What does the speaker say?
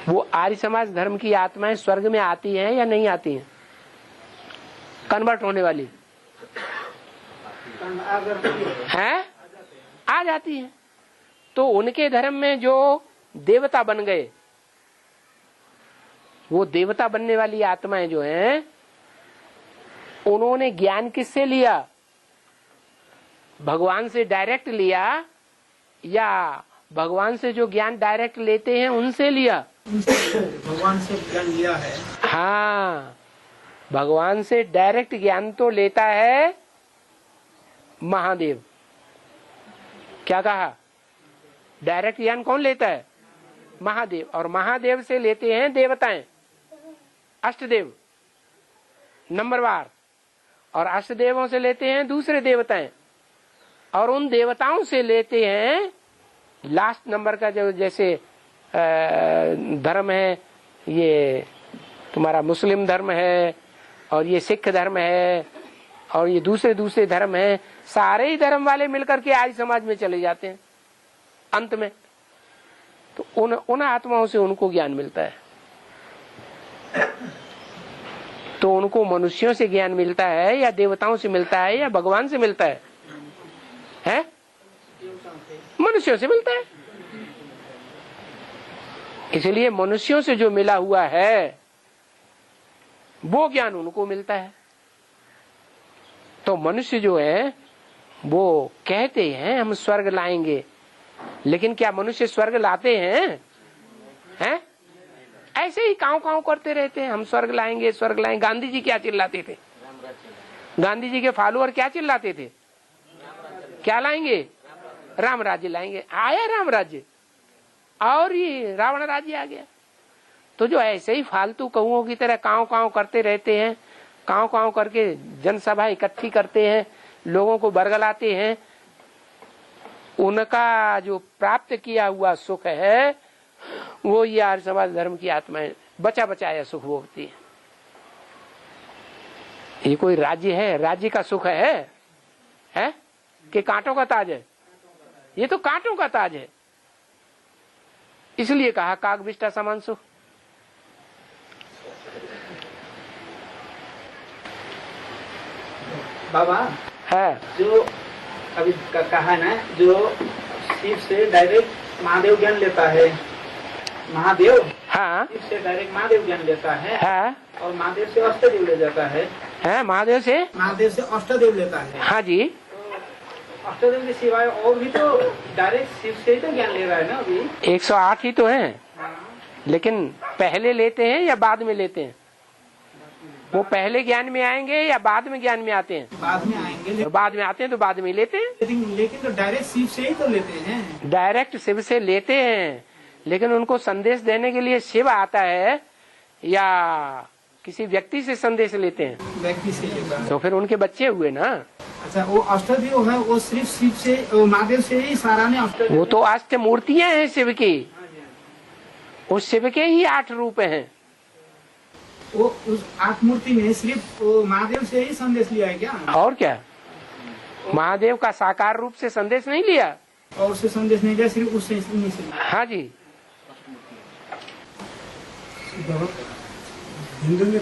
वो आर्य समाज धर्म की आत्माएं स्वर्ग में आती हैं या नहीं आती हैं? कन्वर्ट होने वाली हैं? आ जाती हैं। तो उनके धर्म में जो देवता बन गए, वो देवता बनने वाली आत्माएं जो हैं, उन्होंने ज्ञान किससे लिया? भगवान से डायरेक्ट लिया या भगवान से जो ज्ञान डायरेक्ट लेते हैं उनसे लिया? भगवान से ज्ञान लिया है। हाँ, भगवान से डायरेक्ट ज्ञान तो लेता है महादेव। क्या कहा? डायरेक्ट ज्ञान कौन लेता है? महादेव। और महादेव से लेते हैं देवताएं, अष्टदेव नंबरवार, और अष्टदेवों से लेते हैं दूसरे देवताएं, और उन देवताओं से लेते हैं लास्ट नंबर का जो जैसे धर्म है, ये तुम्हारा मुस्लिम धर्म है और ये सिख धर्म है और ये दूसरे धर्म है, सारे ही धर्म वाले मिलकर के आर्य समाज में चले जाते हैं अंत में। तो उन आत्माओं से उनको ज्ञान मिलता है। तो उनको मनुष्यों से ज्ञान मिलता है या देवताओं से मिलता है या भगवान से मिलता है? हैं? मनुष्यों से मिलता है। इसलिए मनुष्यों से जो मिला हुआ है वो ज्ञान उनको मिलता है। तो मनुष्य जो है वो कहते हैं हम स्वर्ग लाएंगे, लेकिन क्या मनुष्य स्वर्ग लाते हैं? हैं? ऐसे ही काव काव करते रहते हैं, हम स्वर्ग लाएंगे स्वर्ग लाएंगे। गांधी जी क्या चिल्लाते थे? गांधी जी के फॉलोअर क्या चिल्लाते थे? क्या लाएंगे? राम राज्य लाएंगे। आया राम राज्य और ये रावण राज्य आ गया। तो जो ऐसे ही फालतू कौओं की तरह काव काव करते रहते हैं, काव काव करके जनसभा इकट्ठी करते हैं, लोगों को बरगलाते हैं, उनका जो प्राप्त किया हुआ सुख है वो ये आर्य समाज धर्म की आत्माएं बचा बचाया सुख भोगती है। ये कोई राज्य है? राज्य का सुख है कि कांटों का ताज है? ये तो कांटों का ताज है। इसलिए कहा काग विष्टा समान सुख। बाबा है जो अभी कहा ना, जो शिव से डायरेक्ट महादेव ज्ञान लेता है, महादेव हाँ शिव से डायरेक्ट महादेव ज्ञान लेता है, हाँ और महादेव से अष्टदेव ले जाता है। महादेव से अष्टदेव लेता है। हाँ जी। तो अष्टदेव के सिवाय और भी तो डायरेक्ट शिव से ही तो ज्ञान ले रहा है ना अभी। 108 ही तो हैं, लेकिन पहले लेते हैं या बाद में लेते हैं? वो पहले ज्ञान में आएंगे या बाद में ज्ञान में आते हैं? बाद में आएंगे। तो बाद में आते हैं तो बाद में लेते हैं। लेकिन तो डायरेक्ट शिव से ही तो लेते हैं। डायरेक्ट शिव से लेते हैं, लेकिन उनको संदेश देने के लिए शिव आता है या किसी व्यक्ति से संदेश लेते हैं? व्यक्ति से लेता है। तो फिर उनके बच्चे हुए ना। अच्छा, वो अष्टदेव है, वो सिर्फ शिव से महादेव से ही सारा ने अष्टदेव। वो तो अष्ट मूर्तियां हैं शिव की, उस शिव के ही 8 रूप हैं। वो उस 8 मूर्ति में सिर्फ महादेव से ही संदेश लिया है क्या? और क्या, महादेव का साकार रूप से संदेश नहीं लिया? और उससे संदेश नहीं लिया, सिर्फ उससे नहीं से। हाँ जी। हिंदू में